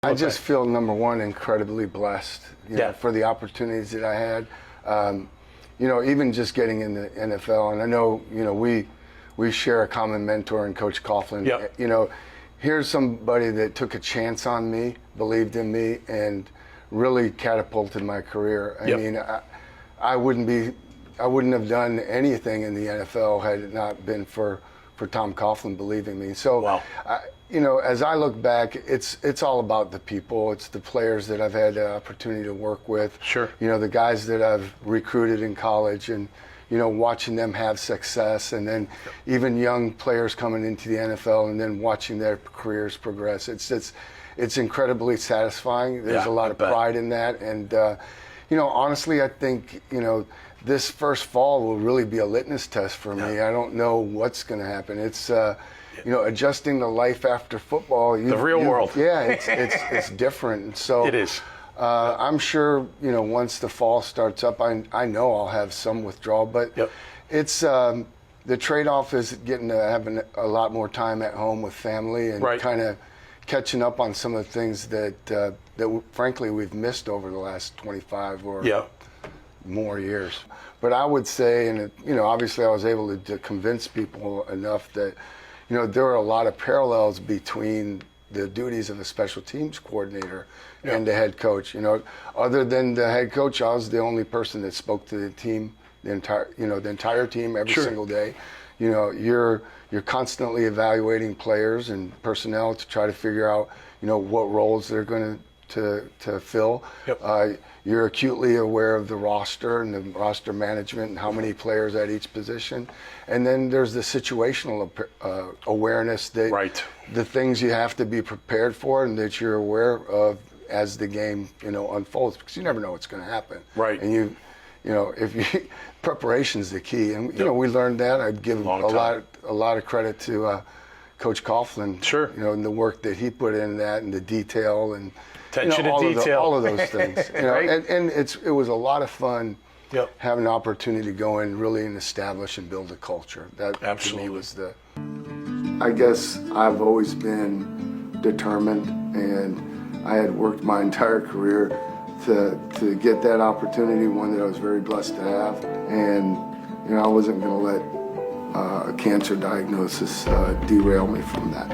I just feel, number one, incredibly blessed, for the opportunities that I had. Even just getting in the NFL, and I know, we share a common mentor in Coach Coughlin. Yep. Here's somebody that took a chance on me, believed in me, and really catapulted my career. I mean, I wouldn't have done anything in the NFL had it not been for Tom Coughlin believing me. So, wow. As I look back, it's all about the people. It's the players that I've had the opportunity to work with. Sure. The guys that I've recruited in college, and watching them have success, and then even young players coming into the NFL, and then watching their careers progress. It's incredibly satisfying. There's a lot of pride in that, and honestly, I think this first fall will really be a litmus test for me. I don't know what's going to happen. It's adjusting to life after football. The real world. Yeah, it's different. And so it is. I'm sure once the fall starts up, I know I'll have some withdrawal, but it's the trade-off is getting to having a lot more time at home with family and kind of catching up on some of the things that frankly we've missed over the last 25 or more years. But I would say, and obviously I was able to convince people enough that there are a lot of parallels between the duties of a special teams coordinator and the head coach. Other than the head coach, I was the only person that spoke to the team, the entire team every single day. You're constantly evaluating players and personnel to try to figure out what roles they're going to fill. You're acutely aware of the roster and the roster management and how many players at each position. And then there's the situational awareness that the things you have to be prepared for and that you're aware of as the game unfolds, because you never know what's going to happen. And preparation's the key, and we learned that. I'd give a lot of credit to Coach Coughlin. And the work that he put in that, and the detail, and attention to detail, all of those things. And it was a lot of fun. Having an opportunity to go in really and establish and build a culture. That to me was I guess I've always been determined, and I had worked my entire career to get that opportunity, one that I was very blessed to have. And I wasn't going to let a cancer diagnosis derail me from that.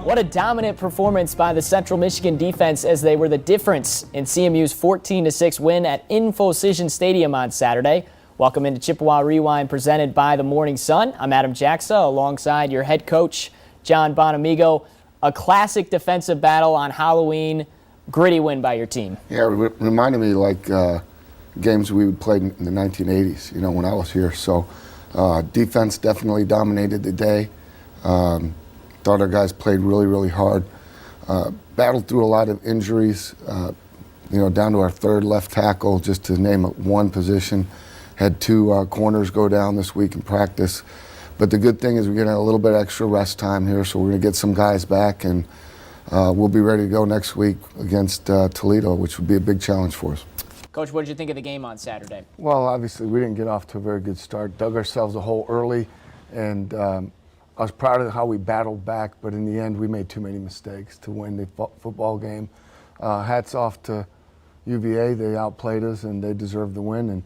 What a dominant performance by the Central Michigan defense, as they were the difference in CMU's 14-6 win at Infocision Stadium on Saturday. Welcome into Chippewa Rewind, presented by the Morning Sun. I'm Adam Jacksa, alongside your head coach, John Bonamego. A classic defensive battle on Halloween. Gritty win by your team. Yeah, it reminded me like games we would play in the 1980s, when I was here. So defense definitely dominated the day. Thought our guys played really, really hard. Battled through a lot of injuries, down to our third left tackle, just to name one position. Had two corners go down this week in practice. But the good thing is we're getting a little bit extra rest time here, so we're going to get some guys back, and we'll be ready to go next week against Toledo, which would be a big challenge for us. Coach, what did you think of the game on Saturday? Well, obviously we didn't get off to a very good start. Dug ourselves a hole early, and I was proud of how we battled back, but in the end we made too many mistakes to win the football game. Hats off to UVA. They outplayed us, and they deserved the win. And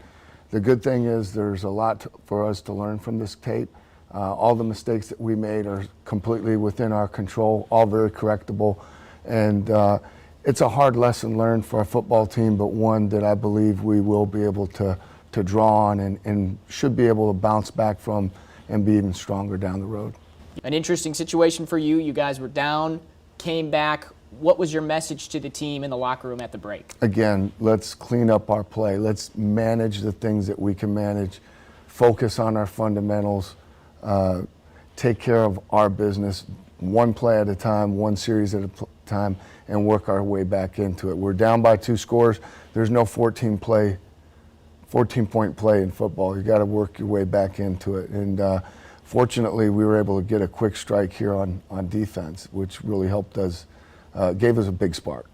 the good thing is there's a lot for us to learn from this tape. All the mistakes that we made are completely within our control, all very correctable. And it's a hard lesson learned for our football team, but one that I believe we will be able to draw on and should be able to bounce back from and be even stronger down the road. An interesting situation for you. You guys were down, came back. What was your message to the team in the locker room at the break? Again, let's clean up our play. Let's manage the things that we can manage, focus on our fundamentals, take care of our business one play at a time, one series at a time, and work our way back into it. We're down by 2 scores. There's no 14-point play in football. You got to work your way back into it. And fortunately, we were able to get a quick strike here on defense, which really helped us, gave us a big spark.